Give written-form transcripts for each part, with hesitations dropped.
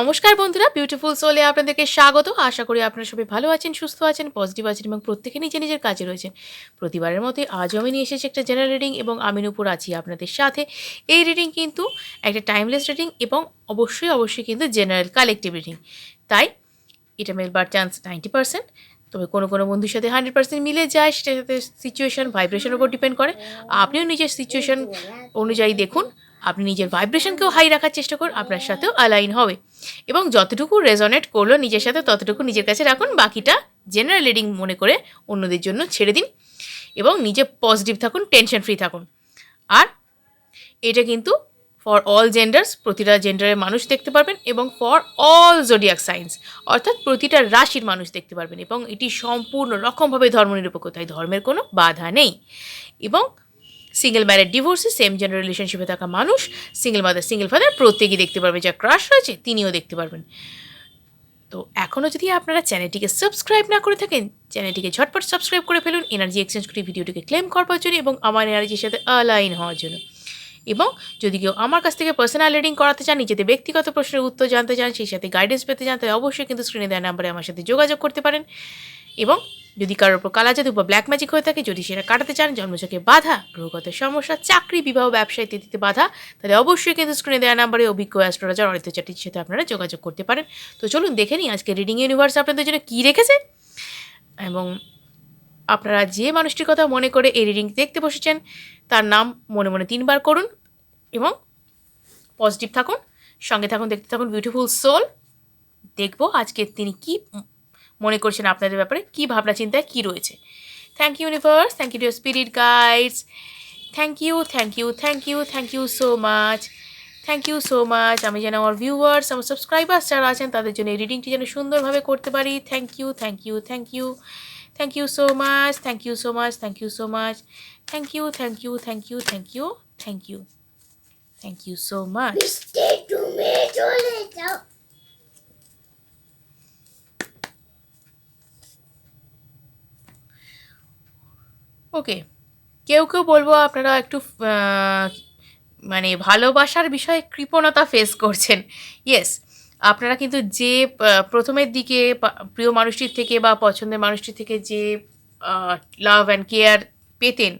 নমস্কার বন্ধুরা, বিউটিফুল সোলে আপনাদেরকে স্বাগত। আশা করি আপনারা সবাই ভালো আছেন, সুস্থ আছেন, পজিটিভ আছেন এবং প্রত্যেকে নিজের নিজের কাজে রয়েছেন। প্রতিবারের মতোই আজও আমি নিয়ে এসেছি একটা জেনারেল রিডিং এবং আমি নূপুর আছি আপনাদের সাথে। এই রিডিং কিন্তু একটা টাইমলেস রিডিং এবং অবশ্যই কিন্তু জেনারেল কালেকটিভ রিডিং। তাই এটা মেলবার চান্স 90%, তবে কোনো বন্ধুর সাথে 100% মিলে যায়। সেটার সাথে সিচুয়েশন, ভাইব্রেশনের উপর ডিপেন্ড করে। আপনিও নিজের সিচুয়েশন অনুযায়ী দেখুন, আপনি নিজের ভাইব্রেশনকেও হাই রাখার চেষ্টা করুন, আপনার সাথেও অ্যালাইন হবে এবং যতটুকু রেজনেট করলো নিজের সাথে ততটুকু নিজের কাছে রাখুন। বাকিটা জেনারেল রিডিং মনে করে অন্যদের জন্য ছেড়ে দিন এবং নিজে পজিটিভ থাকুন, টেনশন ফ্রি থাকুন। আর এটা কিন্তু ফর অল জেন্ডার্স, প্রতিটা জেন্ডারের মানুষ দেখতে পারবেন এবং ফর অল জোডিয়াক সাইন্স অর্থাৎ প্রতিটা রাশির মানুষ দেখতে পারবেন এবং এটি সম্পূর্ণ রকমভাবে ধর্মনিরপেক্ষ, তাই ধর্মের কোনো বাধা নেই। এবং সিঙ্গেল ম্যারেড, ডিভোর্সে, সেম জেন্ডার রিলেশনশিপে থাকা মানুষ, সিঙ্গেল মাদার, সিঙ্গেল ফাদার প্রত্যেকেই দেখতে পারবে। যা ক্রাশ রয়েছে তিনিও দেখতে পারবেন। তো এখনও যদি আপনারা চ্যানেলটিকে সাবস্ক্রাইব না করে থাকেন, চ্যানেলটিকে ঝটপট সাবস্ক্রাইব করে ফেলুন এনার্জি এক্সচেঞ্জ করে ভিডিওটিকে ক্লেম করবার জন্য এবং আমার এনার্জির সাথে অ্যালাইন হওয়ার জন্য। এবং যদি কেউ আমার কাছ থেকে পার্সোনাল রিডিং করাতে চান, নিজেদের ব্যক্তিগত প্রশ্নের উত্তর জানতে চান, সেই সাথে গাইডেন্স পেতে চান, তাহলে অবশ্যই কিন্তু স্ক্রিনে দেওয়া নাম্বারে আমার সাথে যোগাযোগ করতে পারেন। এবং যদি কারোর উপর কালাজাদু বা ব্ল্যাক ম্যাজিক হয়ে থাকে, যদি সেটা কাটাতে চান, জন্মছকে বাধা, গ্রহগত সমস্যা, চাকরি, বিবাহ, ব্যবসা ইত্যাদিতে বাধা, তাহলে অবশ্যই কিন্তু স্ক্রিনে দেওয়া নাম্বারে অভিজ্ঞ অ্যাস্ট্রোলজার অরিত্র চ্যাটার্জির সাথে আপনারা যোগাযোগ করতে পারেন। তো চলুন দেখে নিই আজকে রিডিং ইউনিভার্স আপনাদের জন্য কী রেখেছে। এবং আপনারা যে মানুষটির কথা মনে করে এই রিডিং দেখতে বসেছেন তার নাম মনে মনে 3 বার করুন এবং পজিটিভ থাকুন, সঙ্গে থাকুন, দেখতে থাকুন বিউটিফুল সোল। দেখব আজকে তিনি কি মনে করছেন আপনাদের ব্যাপারে, কি ভাবনা চিন্তায় কী রয়েছে। Thank you universe, thank you dear spirit guides, thank you so much, thank you so much. আমি যেন আমার ভিউয়ার্স, আমার সাবস্ক্রাইবার্স যারা আছেন তাদের জন্য এই রিডিংটি যেন সুন্দরভাবে করতে পারি। Thank you, thank you, thank you, thank you so much, thank you so much, thank you so much, thank you, thank you, thank you, thank you, thank you, thank you so much. Okay, কেউ বলবো আপনারা একটু মানে ভালোবাসার বিষয়ে কৃপণতা face করছেন। Yes, আপনারা কিন্তু যে প্রথমের দিকে প্রিয় মানুষটির থেকে বা পছন্দের মানুষটির থেকে যে লাভ অ্যান্ড কেয়ার পেতেন,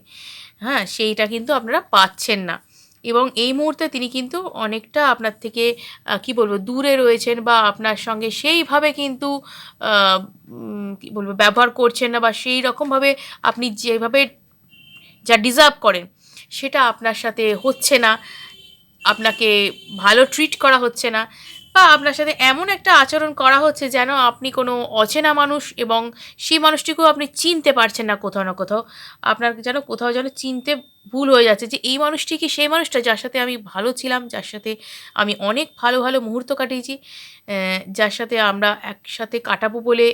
হ্যাঁ, সেইটা কিন্তু আপনারা পাচ্ছেন না। এবং এই মুহূর্তে তিনি কিন্তু অনেকটা আপনার থেকে কী বলবো দূরে রয়েছেন বা আপনার সঙ্গে সেইভাবে কিন্তু কী বলবো ব্যবহার করছেন না, বা সেই রকমভাবে আপনি যেভাবে যা ডিজার্ভ করেন সেটা আপনার সাথে হচ্ছে না, আপনাকে ভালো ট্রিট করা হচ্ছে না, বা আপনার সাথে এমন একটা আচরণ করা হচ্ছে যেন আপনি কোনো অচেনা মানুষ এবং সেই মানুষটিকেও আপনি চিনতে পারছেন না। কোথাও না কোথাও আপনার যেন কোথাও যেন চিনতে ভুল হয়ে যাচ্ছে যে এই মানুষটি কি সেই মানুষটা যার সাথে আমি ভালো ছিলাম, যার সাথে আমি অনেক ভালো মুহূর্ত কাটিয়েছি, যার সাথে আমরা একসাথে কাটাবো বলে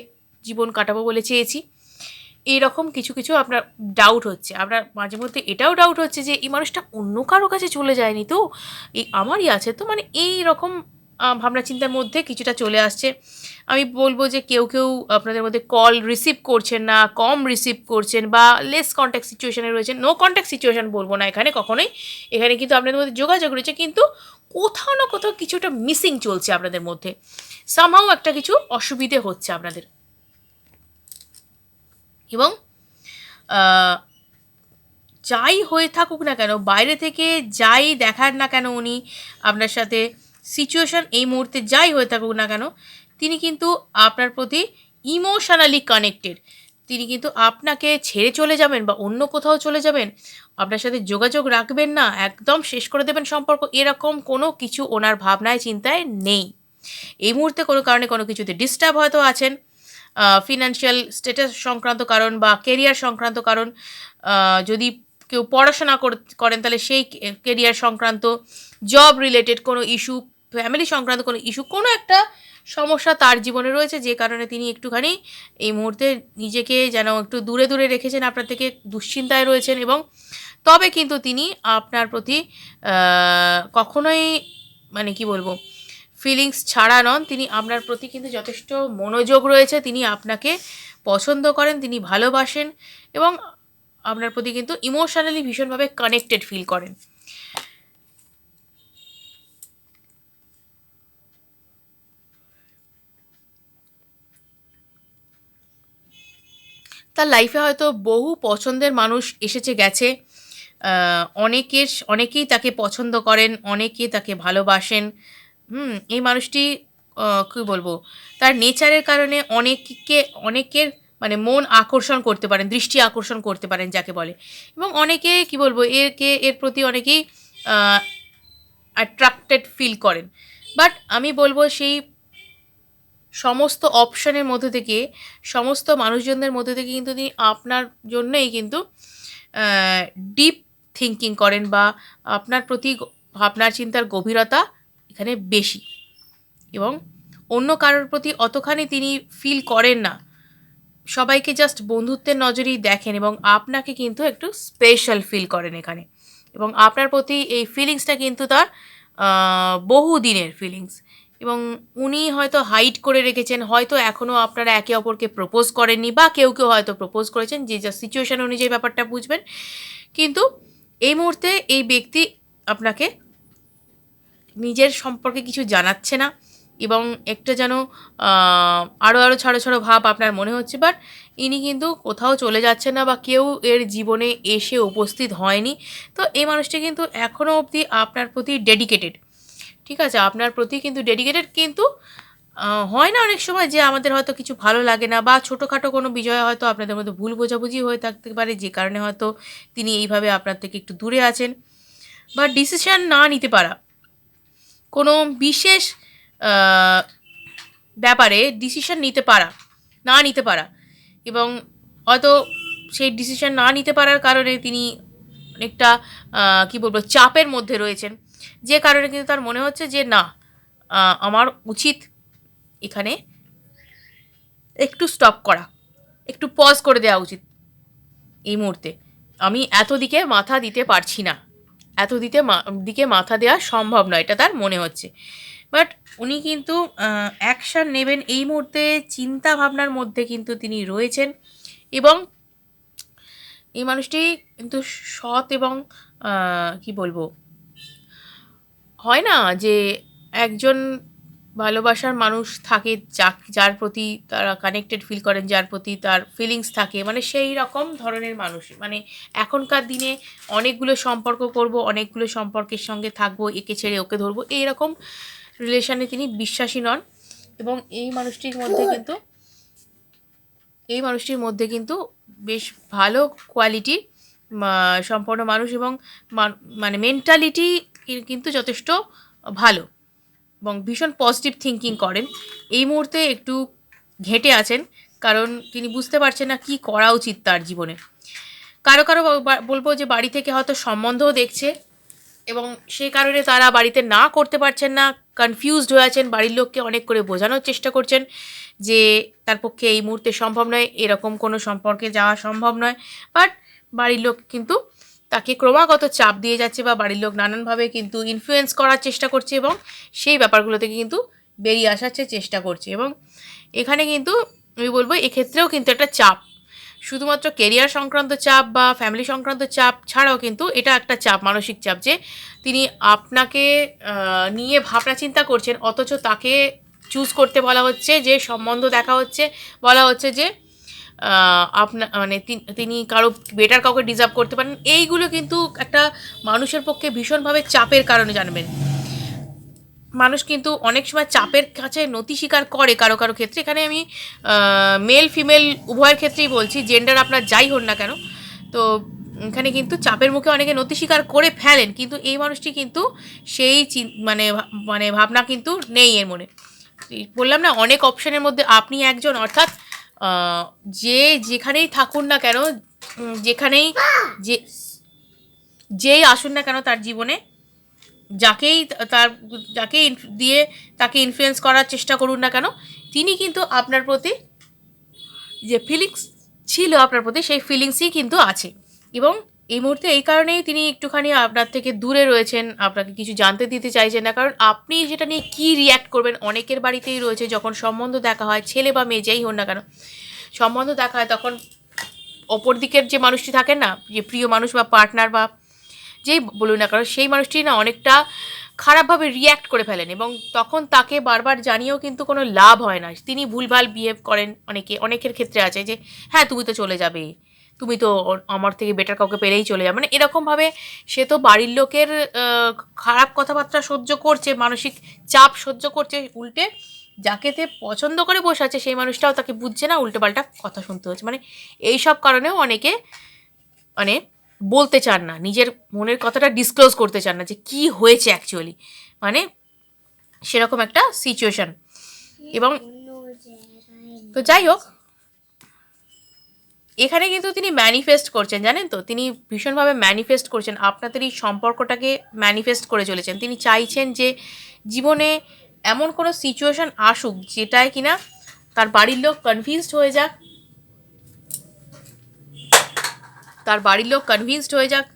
জীবন কাটাবো বলে চেয়েছি। এইরকম কিছু আপনার ডাউট হচ্ছে। আপনার মাঝে মধ্যে এটাও ডাউট হচ্ছে যে এই মানুষটা অন্য কারো কাছে চলে যায়নি তো? এই আমারই আছে তো? মানে এইরকম ভাবনা চিন্তার মধ্যে কিছুটা চলে আসছে। আমি বলব যে কেউ আপনাদের মধ্যে কল রিসিভ করছেন না, কম রিসিভ করছেন বা লেস কনট্যাক্ট সিচুয়েশনে রয়েছেন। নো কনট্যাক্ট সিচুয়েশন বলব না এখানে কখনোই। এখানে কিন্তু আপনাদের মধ্যে যোগাযোগ রয়েছে, কিন্তু কোথাও না কোথাও কিছুটা মিসিং চলছে আপনাদের মধ্যে। সামহাউ একটা কিছু অসুবিধে হচ্ছে আপনাদের। এবং যাই হয়ে থাকুক না কেন, বাইরে থেকে যাই দেখার না কেন উনি আপনার সাথে, সিচুয়েশন এই মুহূর্তে যাই হয়ে থাকুক না কেন, তিনি কিন্তু আপনার প্রতি ইমোশনালি কানেক্টেড। তিনি কিন্তু আপনাকে ছেড়ে চলে যাবেন বা অন্য কোথাও চলে যাবেন, আপনার সাথে যোগাযোগ রাখবেন না, একদম শেষ করে দেবেন সম্পর্ক, এরকম কোনো কিছু ওনার ভাবনায় চিন্তায় নেই। এই মুহূর্তে কোনো কারণে কোনো কিছুতে ডিস্টার্ব হয়তো আছেন, ফিনান্সিয়াল স্ট্যাটাস সংক্রান্ত কারণ বা কেরিয়ার সংক্রান্ত কারণ। যদি কেউ পড়াশোনা করেন তাহলে সেই কেরিয়ার সংক্রান্ত, জব রিলেটেড কোনো ইস্যু, ফ্যামিলি সংক্রান্ত কোনো ইস্যু, কোনো একটা সমস্যা তার জীবনে রয়েছে, যে কারণে তিনি একটুখানি এই মুহূর্তে নিজেকে যেন একটু দূরে রেখেছেন আপনার থেকে, দুশ্চিন্তায় রয়েছেন। এবং তবে কিন্তু তিনি আপনার প্রতি কখনোই মানে কি বলবো ফিলিংস ছাড়া নন, তিনি আপনার প্রতি কিন্তু যথেষ্ট মনোযোগ রয়েছে, তিনি আপনাকে পছন্দ করেন, তিনি ভালোবাসেন এবং আপনার প্রতি কিন্তু ইমোশনালি ভীষণভাবে কানেক্টেড ফিল করেন। তার লাইফে হয়তো বহু পছন্দের মানুষ এসেছে গেছে, অনেকেই তাকে পছন্দ করেন, অনেকে তাকে ভালোবাসেন। এই মানুষটি কী বলবো, তার নেচারের কারণে অনেকের মানে মন আকর্ষণ করতে পারেন, দৃষ্টি আকর্ষণ করতে পারেন যাকে বলে। এবং অনেকে কী বলবো, এর প্রতি অনেকেই অ্যাট্রাক্টেড ফিল করেন। বাট আমি বলবো সেই সমস্ত অপশনের মধ্যে থেকে, সমস্ত মানুষজনদের মধ্যে থেকে কিন্তু তিনি আপনার জন্যই কিন্তু ডিপ থিঙ্কিং করেন, বা আপনার প্রতি ভাবনার চিন্তার গভীরতা এখানে বেশি, এবং অন্য কারোর প্রতি অতখানি তিনি ফিল করেন না। সবাইকে জাস্ট বন্ধুত্বের নজরেই দেখেন, এবং আপনাকে কিন্তু একটু স্পেশাল ফিল করেন এখানে। এবং আপনার প্রতি এই ফিলিংসটা কিন্তু তার বহু দিনের ফিলিংস, এবং উনি হয়তো হাইড করে রেখেছেন, হয়তো এখনও আপনারা একে অপরকে প্রপোজ করেননি, বা কেউ হয়তো প্রপোজ করেছেন, যে যা সিচুয়েশান অনুযায়ী ব্যাপারটা বুঝবেন। কিন্তু এই মুহূর্তে এই ব্যক্তি আপনাকে নিজের সম্পর্কে কিছু জানাচ্ছে না, এবং একটা যেন আরও ছাড়ো ভাব আপনার মনে হচ্ছে। বাট ইনি কিন্তু কোথাও চলে যাচ্ছেন না, বা কেউ এর জীবনে এসে উপস্থিত হয়নি। তো এই মানুষটি কিন্তু এখনও অবধি আপনার প্রতি ডেডিকেটেড, ঠিক আছে, আপনার প্রতি কিন্তু ডেডিকেটেড। কিন্তু হয় না অনেক সময় যে আমাদের হয়তো কিছু ভালো লাগে না, বা ছোটোখাটো কোনো বিষয়ে হয়তো আপনাদের মধ্যে ভুল বোঝাবুঝি হয়ে থাকতে পারে, যে কারণে হয়তো তিনি এইভাবে আপনার থেকে একটু দূরে আছেন। বা ডিসিশান না নিতে পারা, কোনো বিশেষ ব্যাপারে ডিসিশান না নিতে পারা, এবং হয়তো সেই ডিসিশান না নিতে পারার কারণে তিনি অনেকটা কী বলবো, চাপের মধ্যে রয়েছেন, যে কারণে কিন্তু তার মনে হচ্ছে যে না, আমার উচিত এখানে একটু স্টপ করা, একটু পজ করে দেওয়া উচিত এই মুহূর্তে। আমি এত দিকে মাথা দিতে পারছি না, দিকে মাথা দেওয়া সম্ভব নয়, এটা তার মনে হচ্ছে। বাট উনি কিন্তু অ্যাকশান নেবেন এই মুহূর্তে, চিন্তা ভাবনার মধ্যে কিন্তু তিনি রয়েছেন। এবং এই মানুষটি কিন্তু সৎ, এবং কি বলবো, হয় না যে একজন ভালোবাসার মানুষ থাকে, যার প্রতি তারা কানেক্টেড ফিল করেন, যার প্রতি তার ফিলিংস থাকে, মানে সেই রকম ধরনের মানুষ। মানে এখনকার দিনে অনেকগুলো সম্পর্ক করব, অনেকগুলো সম্পর্কের সঙ্গে থাকবো, একে ছেড়ে ওকে ধরবো, এইরকম রিলেশানে তিনি বিশ্বাসী নন। এবং এই মানুষটির মধ্যে কিন্তু বেশ ভালো কোয়ালিটি সম্পন্ন মানুষ, এবং মানে মেন্টালিটি কিন্তু যথেষ্ট ভালো, এবং ভীষণ পজিটিভ থিঙ্কিং করেন। এই মুহূর্তে একটু ঘেঁটে আছেন, কারণ তিনি বুঝতে পারছেন না কী করা উচিত তার জীবনে। কারো বলবো যে বাড়ি থেকে হয়তো সম্বন্ধও দেখছে, এবং সেই কারণে তারা বাড়িতে না করতে পারছেন না, কনফিউজড হয়ে আছেন, বাড়ির লোককে অনেক করে বোঝানোর চেষ্টা করছেন যে তার পক্ষে এই মুহূর্তে সম্ভব নয়, এরকম কোনো সম্পর্কে যাওয়া সম্ভব নয়। বাট বাড়ির লোক কিন্তু তাকে ক্রমাগত চাপ দিয়ে যাচ্ছে, বা বাড়ির লোক নানানভাবে কিন্তু ইনফ্লুয়েন্স করার চেষ্টা করছে, এবং সেই ব্যাপারগুলো থেকে কিন্তু বেরিয়ে আসার চেষ্টা করছে। এবং এখানে কিন্তু আমি বলবো এক্ষেত্রেও কিন্তু একটা চাপ, শুধুমাত্র কেরিয়ার সংক্রান্ত চাপ বা ফ্যামিলি সংক্রান্ত চাপ ছাড়াও কিন্তু এটা একটা চাপ, মানসিক চাপ, যে তিনি আপনাকে নিয়ে ভাবনা চিন্তা করছেন, অথচ তাকে চুজ করতে বলা হচ্ছে, যে সম্বন্ধ দেখা হচ্ছে, বলা হচ্ছে যে আপনার মানে তিনি কারো বেটার কাউকে ডিজার্ভ করতে পারেন। এইগুলো কিন্তু একটা মানুষের পক্ষে ভীষণভাবে চাপের কারণে, জানবেন। মানুষ কিন্তু অনেক সময় চাপের কাছে নতি স্বীকার করে কারো ক্ষেত্রে। এখানে আমি মেল ফিমেল উভয়ের ক্ষেত্রেই বলছি, জেন্ডার আপনার যাই হন না কেন। তো এখানে কিন্তু চাপের মুখে অনেকে নতি স্বীকার করে ফেলেন, কিন্তু এই মানুষটি কিন্তু সেই মানে ভাবনা কিন্তু নেই এর মনে। বললাম না, অনেক অপশানের মধ্যে আপনি একজন, অর্থাৎ যেখানেই থাকুন না কেন, যেখানেই যেই আসুন না কেন তার জীবনে, যাকে দিয়ে তাকে ইনফ্লুয়েন্স করার চেষ্টা করুন না কেন, তিনি কিন্তু আপনার প্রতি যে ফিলিংস ছিল আপনার প্রতি, সেই ফিলিংসই কিন্তু আছে। এবং এই মুহূর্তে এই কারণেই তিনি একটুখানি আপনার থেকে দূরে রয়েছেন, আপনাকে কিছু জানতে দিতে চাইছেন না, কারণ আপনি সেটা নিয়ে কী রিয়্যাক্ট করবেন। অনেকের বাড়িতেই রয়েছে, যখন সম্বন্ধ দেখা হয়, ছেলে বা মেয়ে যেই হন না কেন, সম্বন্ধ দেখা হয়, তখন অপর দিকের যে মানুষটি থাকেন না, যে প্রিয় মানুষ বা পার্টনার বা যেই বলুন না কারণ, সেই মানুষটি না অনেকটা খারাপভাবে রিয়্যাক্ট করে ফেলেন এবং তখন তাকে বারবার জানিয়েও কিন্তু কোনো লাভ হয় না। তিনি ভুলভাল বিহেভ করেন, অনেকের ক্ষেত্রে আছে যে হ্যাঁ তুমি তো চলে যাবে, তুমি তো আমার থেকে বেটার কাউকে পেলেই চলে যাবে, মানে এরকমভাবে সে তো বাড়ির লোকের খারাপ কথাবার্তা সহ্য করছে, মানসিক চাপ সহ্য করছে, উল্টে যাকে তে পছন্দ করে বসে আছে সেই মানুষটাও তাকে বুঝছে না, উল্টোপাল্টা কথা শুনতে হচ্ছে। মানে এই সব কারণেও অনেকে মানে বলতে চান না, নিজের মনের কথাটা ডিসক্লোজ করতে চান না যে কি হয়েছে অ্যাকচুয়ালি, মানে সেরকম একটা সিচুয়েশন। এবং তো যাই হোক, এখানে কিন্তু তিনি ম্যানিফেস্ট করছেন, জানেন তো, তিনি ভীষণভাবে ম্যানিফেস্ট করছেন, আপনাদের এই সম্পর্কটাকে ম্যানিফেস্ট করে চলেছেন। তিনি চাইছেন যে জীবনে এমন কোনো সিচুয়েশন আসুক যেটায় কিনা তার বাড়ির লোক কনভিন্সড হয়ে যাক,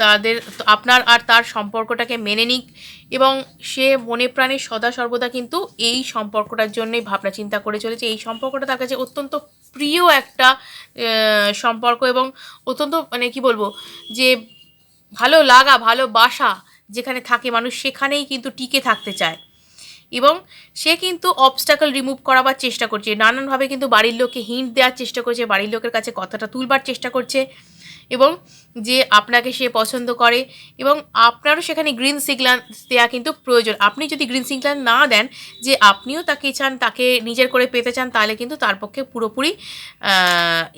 তাদের আপনার আর তার সম্পর্কটাকে মেনে নিক, এবং সে মনে প্রাণে সদা সর্বদা কিন্তু এই সম্পর্কটার জন্যই ভাবনা চিন্তা করে চলেছে। এই সম্পর্কটা তার কাছে অত্যন্ত প্রিয় একটা সম্পর্ক, এবং অত্যন্ত মানে কি বলবো, যে ভালো লাগা ভালোবাসা যেখানে থাকে মানুষ সেখানেই কিন্তু টিকে থাকতে চায়। এবং সে কিন্তু অবস্টাকল রিমুভ করাবার চেষ্টা করছে, নানানভাবে কিন্তু বাড়ির লোককে হিন্ট দেওয়ার চেষ্টা করছে, বাড়ির লোকের কাছে কথাটা তুলবার চেষ্টা করছে, এবং যে আপনাকে সে পছন্দ করে, এবং আপনারও সেখানে গ্রিন সিগন্যাল দেওয়া কিন্তু প্রয়োজন। আপনি যদি গ্রিন সিগন্যাল না দেন যে আপনিও তাকে চান, তাকে নিজের করে পেতে চান, তাহলে কিন্তু তার পক্ষে পুরোপুরি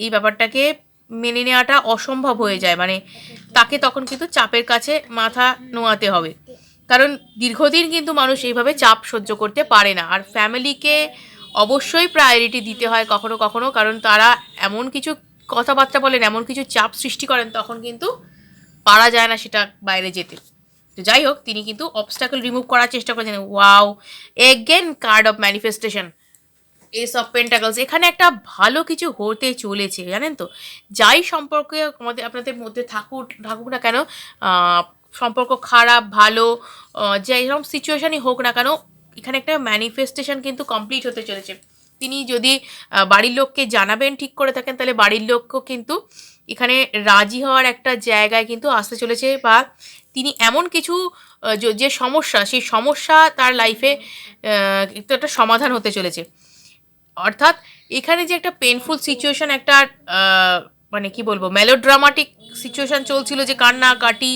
এই ব্যাপারটাকে মেনে নেওয়াটা অসম্ভব হয়ে যায়। মানে তাকে তখন কিন্তু চাপের কাছে মাথা নোয়াতে হবে, কারণ দীর্ঘদিন কিন্তু মানুষ এইভাবে চাপ সহ্য করতে পারে না। আর ফ্যামিলিকে অবশ্যই প্রায়োরিটি দিতে হয় কখনো কখনো, কারণ তারা এমন কিছু কথাবার্তা বলেন, এমন কিছু চাপ সৃষ্টি করেন, তখন কিন্তু পারা যায় না সেটা বাইরে যেতে। তো যাই হোক, তিনি কিন্তু অবস্টাকল রিমুভ করার চেষ্টা করেছেন। Wow, again card of manifestation, S of pentacles. এখানে একটা ভালো কিছু হতে চলেছে, জানেন তো, যাই সম্পর্কে আপনাদের মধ্যে থাকুক না কেন, সম্পর্ক খারাপ ভালো যাই রকম সিচুয়েশনই হোক না কেন, এখানে একটা ম্যানিফেস্টেশন কিন্তু কমপ্লিট হতে চলেছে। তিনি যদি বাড়ির লোককে জানাবেন ঠিক করে থাকেন, তাহলে বাড়ির লোককেও কিন্তু এখানে রাজি হওয়ার একটা জায়গায় কিন্তু আসতে চলেছে, বা তিনি এমন কিছু যে সমস্যা, সেই সমস্যা তার লাইফে একটু একটা সমাধান হতে চলেছে। অর্থাৎ এখানে যে একটা পেনফুল সিচুয়েশন, একটা মানে কি বলবো, মেলোড্রামাটিক সিচুয়েশন চলছিল, যে কান্নাকাটি,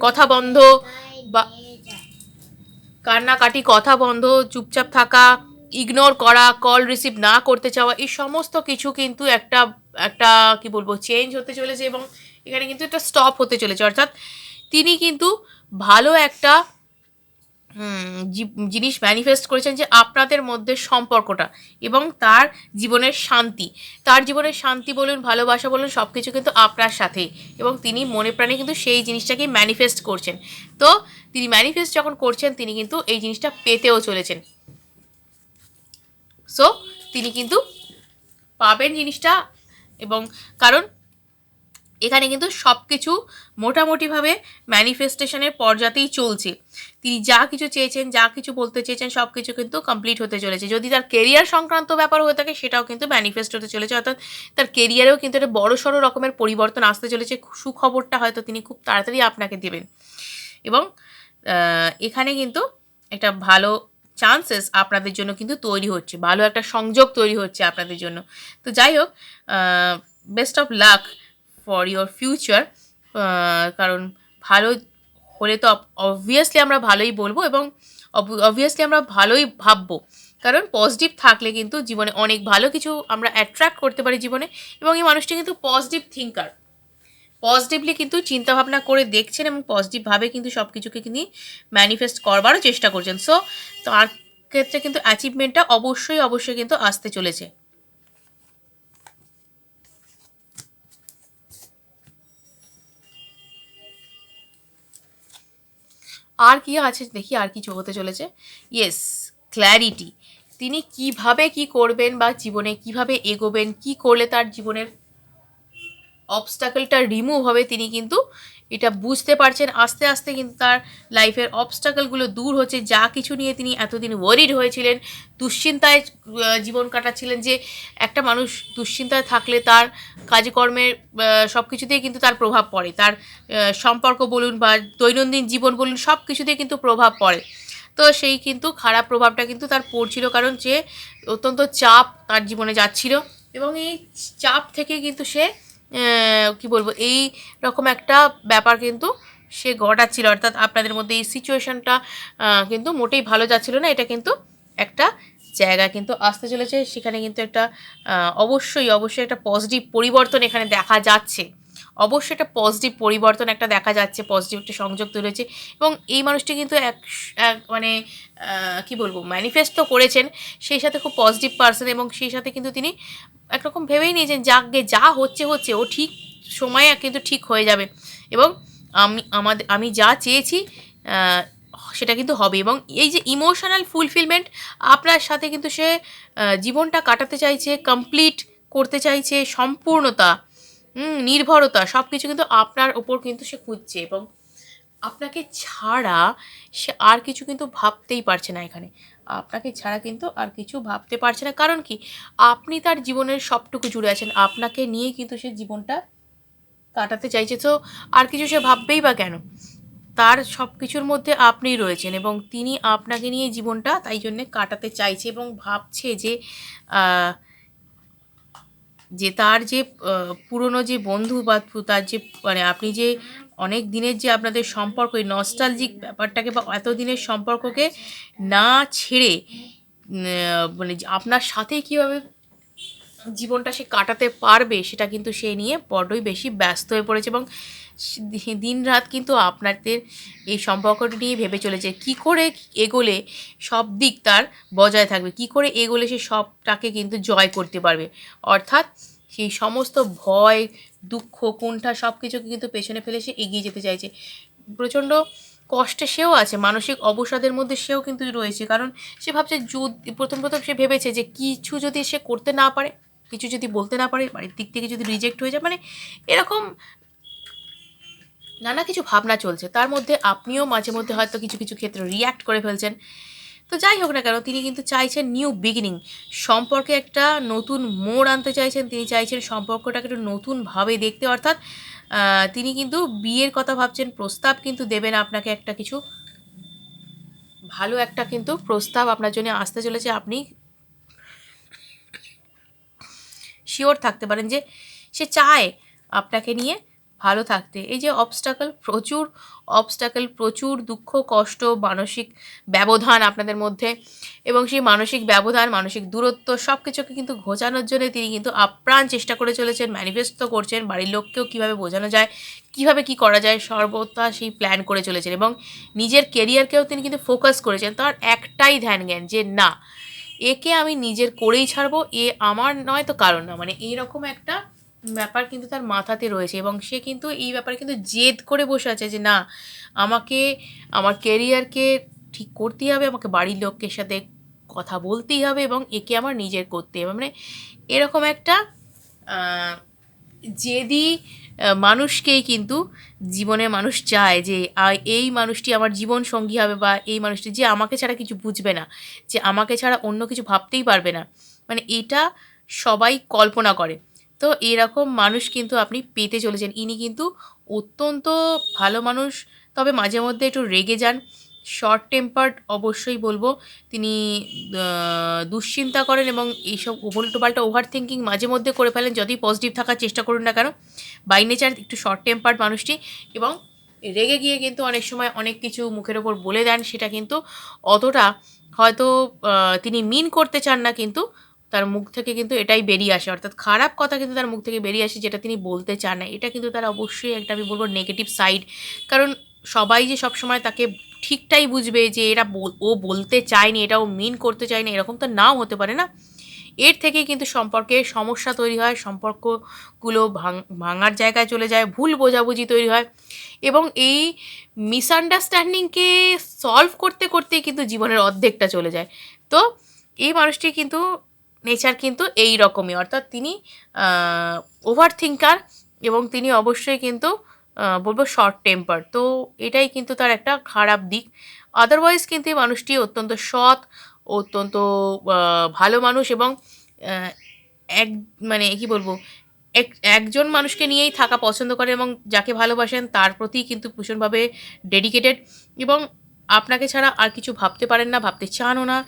কথা বন্ধ, বা কান্নাকাটি, কথা বন্ধ, চুপচাপ থাকা, ইগনোর করা, কল রিসিভ না করতে চাওয়া, এই সমস্ত কিছু কিন্তু একটা একটা কি বলবো চেঞ্জ হতে চলেছে, এবং এখানে কিন্তু একটা স্টপ হতে চলেছে। অর্থাৎ তিনি কিন্তু ভালো একটা জিনিস ম্যানিফেস্ট করেছেন, যে আপনাদের মধ্যে সম্পর্কটা এবং তার জীবনের শান্তি, বলুন, ভালোবাসা বলুন, সব কিছু কিন্তু আপনার সাথেই, এবং তিনি মনে প্রাণে কিন্তু সেই জিনিসটাকে ম্যানিফেস্ট করছেন। তো তিনি ম্যানিফেস্ট যখন করছেন, তিনি কিন্তু এই জিনিসটা পেতেও চলেছেন। সো তিনি কিন্তু পাবেন জিনিসটা, এবং কারণ এখানে কিন্তু সব কিছু মোটামুটিভাবে ম্যানিফেস্টেশনের পর্যাতেই চলছে। তিনি যা কিছু চেয়েছেন, যা কিছু বলতে চেয়েছেন, সব কিছু কিন্তু কমপ্লিট হতে চলেছে। যদি তার কেরিয়ার সংক্রান্ত ব্যাপার হয়ে থাকে, সেটাও কিন্তু ম্যানিফেস্ট হতে চলেছে। অর্থাৎ তার কেরিয়ারেও কিন্তু একটা বড়সড় রকমের পরিবর্তন আসতে চলেছে। সুখবরটা হয়তো তিনি খুব তাড়াতাড়ি আপনাকে দেবেন, এবং এখানে কিন্তু একটা ভালো চান্সেস আপনাদের জন্য কিন্তু তৈরি হচ্ছে, ভালো একটা সংযোগ তৈরি হচ্ছে আপনাদের জন্য। তো যাই হোক, best of luck for your future. কারণ ভালো হলে তো অবভিয়াসলি আমরা ভালোই বলবো, এবং অবভিয়াসলি আমরা ভালোই ভাববো, কারণ পজিটিভ থাকলে কিন্তু জীবনে অনেক ভালো কিছু আমরা অ্যাট্রাক্ট করতে পারি জীবনে। এবং এই মানুষটি কিন্তু পজিটিভ থিঙ্কার, পজিটিভলি কিন্তু চিন্তাভাবনা করে দেখছেন, এবং পজিটিভভাবে কিন্তু সব কিছুকে তিনি ম্যানিফেস্ট করবারও চেষ্টা করছেন। সো তার ক্ষেত্রে কিন্তু অ্যাচিভমেন্টটা অবশ্যই অবশ্যই কিন্তু আসতে চলেছে। আর কি আছে দেখি, আর কিছু হতে চলেছে। Yes, clarity. তিনি কিভাবে কি করবেন, বা জীবনে কিভাবে এগোবেন, কি করলে তার জীবনের অবস্টাকলটা রিমুভ হবে, তিনি কিন্তু এটা বুঝতে পারছেন। আস্তে আস্তে কিন্তু তার লাইফের অবস্টাকলগুলো দূর হচ্ছে। যা কিছু নিয়ে তিনি এতদিন ওয়ারিড হয়েছিলেন, দুশ্চিন্তায় জীবন কাটাচ্ছিলেন, যে একটা মানুষ দুশ্চিন্তায় থাকলে তার কাজকর্মের সব কিছুতেই কিন্তু তার প্রভাব পড়ে। তার সম্পর্ক বলুন বা দৈনন্দিন জীবন বলুন, সব কিছুতেই কিন্তু প্রভাব পড়ে। তো সেই কিন্তু খারাপ প্রভাবটা কিন্তু তার পড়ছিল, কারণ যে অত্যন্ত চাপ তার জীবনে যাচ্ছিল, এবং এই চাপ থেকে কিন্তু সে কি বলবো, এই রকম একটা ব্যাপার কিন্তু সে ঘটাচ্ছিল। অর্থাৎ আপনাদের মধ্যে এই সিচুয়েশনটা কিন্তু মোটেই ভালো যাচ্ছিল না। এটা কিন্তু একটা জায়গা কিন্তু আসতে চলেছে, সেখানে কিন্তু একটা অবশ্যই অবশ্যই একটা পজিটিভ পরিবর্তন এখানে দেখা যাচ্ছে। অবশ্যই একটা পজিটিভ পরিবর্তন একটা দেখা যাচ্ছে, পজিটিভ একটা সংযোগ তৈরি হয়েছে। এবং এই মানুষটি কিন্তু মানে কি বলবো, ম্যানিফেস্ট তো করেছেন, সেই সাথে খুব পজিটিভ পার্সন, এবং সেই সাথে কিন্তু তিনি একরকম ভেবেই নিয়েছেন যাকে যা হচ্ছে হচ্ছে, ও ঠিক সময়ে কিন্তু ঠিক হয়ে যাবে, এবং আমি যা চেয়েছি সেটা কিন্তু হবে। এবং এই যে ইমোশনাল ফুলফিলমেন্ট, আপনার সাথে কিন্তু সে জীবনটা কাটাতে চাইছে, কমপ্লিট করতে চাইছে, সম্পূর্ণতা, নির্ভরতা, সব কিছু কিন্তু আপনার ওপর কিন্তু সে খুঁজছে, এবং আপনাকে ছাড়া সে আর কিছু কিন্তু ভাবতেই পারছে না এখানে। আপনাকে ছাড়া কিন্তু আর কিছু ভাবতে পারছে না, কারণ কি, আপনি তার জীবনের সবটুকু জুড়ে আছেন, আপনাকে নিয়েই কিন্তু সে জীবনটা কাটাতে চাইছে। তো আর কিছু সে ভাববেই বা কেন? তার সব কিছুর মধ্যে আপনিই রয়েছেন, এবং তিনি আপনাকে নিয়ে জীবনটা তাই জন্যে কাটাতে চাইছে, এবং ভাবছে যে আহ, যে তার যে পুরনো যে বন্ধু বা তার যে মানে আপনি যে অনেক দিনের যে আপনাদের সম্পর্ক, এই নস্টালজিক ব্যাপারটাকে বা এতদিনের সম্পর্ককে না ছেড়ে মানে আপনার সাথেই কীভাবে জীবনটা সে কাটাতে পারবে, সেটা কিন্তু সে নিয়ে বড্ডই বেশি ব্যস্ত হয়ে পড়েছে, এবং দিন রাত কিন্তু আপনাদের এই সম্পর্কটা নিয়ে ভেবে চলেছে কি করে এগোলে সব দিক তার বজায় থাকবে, কি করে এগোলে সে সবটাকে কিন্তু জয় করতে পারবে। অর্থাৎ সেই সমস্ত ভয়, দুঃখ, কুণ্ঠা সব কিছুকে কিন্তু পেছনে ফেলে সে এগিয়ে যেতে চাইছে। প্রচণ্ড কষ্টে সেও আছে, মানসিক অবসাদের মধ্যে সেও কিন্তু রয়েছে, কারণ সে ভাবছে প্রথম প্রথম সে ভেবেছে যে কিছু যদি সে করতে না পারে, কিছু যদি বলতে না পারে, বাড়ির দিক থেকে যদি রিজেক্ট হয়ে যায়, মানে এরকম নানা কিছু ভাবনা চলছে তার মধ্যে। আপনিও মাঝে মধ্যে হয়তো কিছু কিছু ক্ষেত্রে রিয়্যাক্ট করে ফেলছেন। তো যাই হোক না কেন, তিনি কিন্তু চাইছেন নিউ বিগিনিং, সম্পর্কে একটা নতুন মোড় আনতে চাইছেন। তিনি চাইছেন সম্পর্কটাকে একটু নতুনভাবে দেখতে, অর্থাৎ তিনি কিন্তু বিয়ের কথা ভাবছেন, প্রস্তাব কিন্তু দেবেন আপনাকে, একটা কিছু ভালো একটা কিন্তু প্রস্তাব আপনার জন্য আসতে চলেছে। আপনি শিওর থাকতে পারেন যে সে চায় আপনাকে নিয়ে ভালো থাকতে। এই যে অবস্টাকল, প্রচুর দুঃখ, কষ্ট, মানসিক ব্যবধান আপনাদের মধ্যে, এবং সেই মানসিক ব্যবধান, মানসিক দূরত্ব সব কিছুকে কিন্তু ঘোচানোর জন্য তিনি কিন্তু আপ্রাণ চেষ্টা করে চলেছেন, ম্যানিফেস্ট করছেন, বাড়ির লোককেও কীভাবে বোঝানো যায়, কীভাবে কী করা যায়, সর্বদা সেই প্ল্যান করে চলেছেন, এবং নিজের কেরিয়ারকেও তিনি কিন্তু ফোকাস করেছেন। তার একটাই ধ্যান জ্ঞান যে না, একে আমি নিজের করেই ছাড়বো, এ আমার নয় তো কারণ না, মানে এইরকম একটা ব্যাপার কিন্তু তার মাথাতে রয়েছে, এবং সে কিন্তু এই ব্যাপারে কিন্তু জেদ করে বসে আছে যে না, আমাকে আমার কেরিয়ারকে ঠিক করতেই হবে, আমাকে বাড়ির লোকের সাথে কথা বলতেই হবে, এবং একে আমার নিজের করতেই হবে। মানে এরকম একটা জেদি মানুষকেই কিন্তু জীবনে মানুষ চায়, যে এই মানুষটি আমার জীবন সঙ্গী হবে, বা এই মানুষটি যে আমাকে ছাড়া কিছু বুঝবে না, যে আমাকে ছাড়া অন্য কিছু ভাবতেই পারবে না, মানে এটা সবাই কল্পনা করে। তো এরকম মানুষ কিন্তু আপনি পেতে চলেছেন। ইনি কিন্তু অত্যন্ত ভালো মানুষ, তবে মাঝে মধ্যে একটু রেগে যান, শর্ট টেম্পার্ড অবশ্যই বলবো। তিনি দুশ্চিন্তা করেন, এবং এইসব উল্টোপাল্টা ওভার থিঙ্কিং মাঝে মধ্যে করে ফেলেন, যতই পজিটিভ থাকার চেষ্টা করুন না কেন। বাই নেচার একটু শর্ট টেম্পার্ড মানুষটি, এবং রেগে গিয়ে কিন্তু অনেক সময় অনেক কিছু মুখের ওপর বলে দেন, সেটা কিন্তু অতটা হয়তো তিনি মিন করতে চান না, কিন্তু তার মুখ থেকে কিন্তু এটাই বেরিয়ে আসে, অর্থাৎ খারাপ কথা কিন্তু তার মুখ থেকে বেরিয়ে আসে, যেটা তিনি বলতে চান না। এটা কিন্তু তার অবশ্যই একটা, আমি বলবো, নেগেটিভ সাইড। কারণ সবাই যে সবসময় তাকে ঠিকটাই বুঝবে যে ও বলতে চায়নি, এটা ও মিন করতে চায়নি, এরকম তো নাও হতে পারে না। এর থেকেই কিন্তু সম্পর্কে সমস্যা তৈরি হয়, সম্পর্কগুলো ভাঙার জায়গায় চলে যায়, ভুল বোঝাবুঝি তৈরি হয়, এবং এই মিসআন্ডারস্ট্যান্ডিংকে সলভ করতে করতেই কিন্তু জীবনের অর্ধেকটা চলে যায়। তো এই মানুষটি কিন্তু নেচার কিন্তু এই রকমই, অর্থাৎ তিনি ওভার থিঙ্কার, এবং তিনি অবশ্যই কিন্তু বলবো শর্ট টেম্পার। তো এটাই কিন্তু তার একটা খারাপ দিক। আদারওয়াইজ কিন্তু এই মানুষটি অত্যন্ত সৎ, অত্যন্ত ভালো মানুষ এবং আ এক মানে কি বলবো? একজন মানুষকে নিয়েই থাকা পছন্দ করেন এবং যাকে ভালোবাসেন তার প্রতিই কিন্তু ভীষণভাবে ডেডিকেটেড এবং আপনাকে ছাড়া আর কিছু ভাবতে পারেন না, ভাবতে চানও না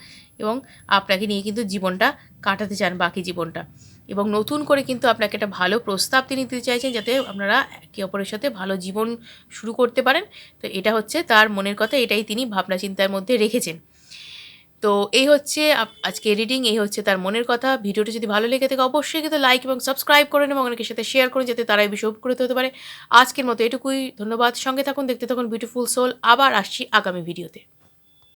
এবং আপনাকে নিয়ে কিন্তু জীবনটা কাটাতে চান বাকি জীবনটা। এবং নতুন করে কিন্তু আপনাকে একটা ভালো প্রস্তাব তিনি দিতে চাইছেন যাতে আপনারা একে অপরের সাথে ভালো জীবন শুরু করতে পারেন। তো এটা হচ্ছে তার মনের কথা, এটাই তিনি ভাবনা চিন্তার মধ্যে রেখেছেন। তো এই হচ্ছে আজকের রিডিং, এই হচ্ছে তার মনের কথা। ভিডিওটি যদি ভালো লেগে থাকে অবশ্যই কিন্তু লাইক এবং সাবস্ক্রাইব করুন এবং অনেকের সাথে শেয়ার করুন যাতে তারা এই বিষয়ে উপকৃত হতে পারে। আজকের মতো এটুকুই। ধন্যবাদ। সঙ্গে থাকুন, দেখতে থাকুন বিউটিফুল সোল। আবার আসছি আগামী ভিডিওতে।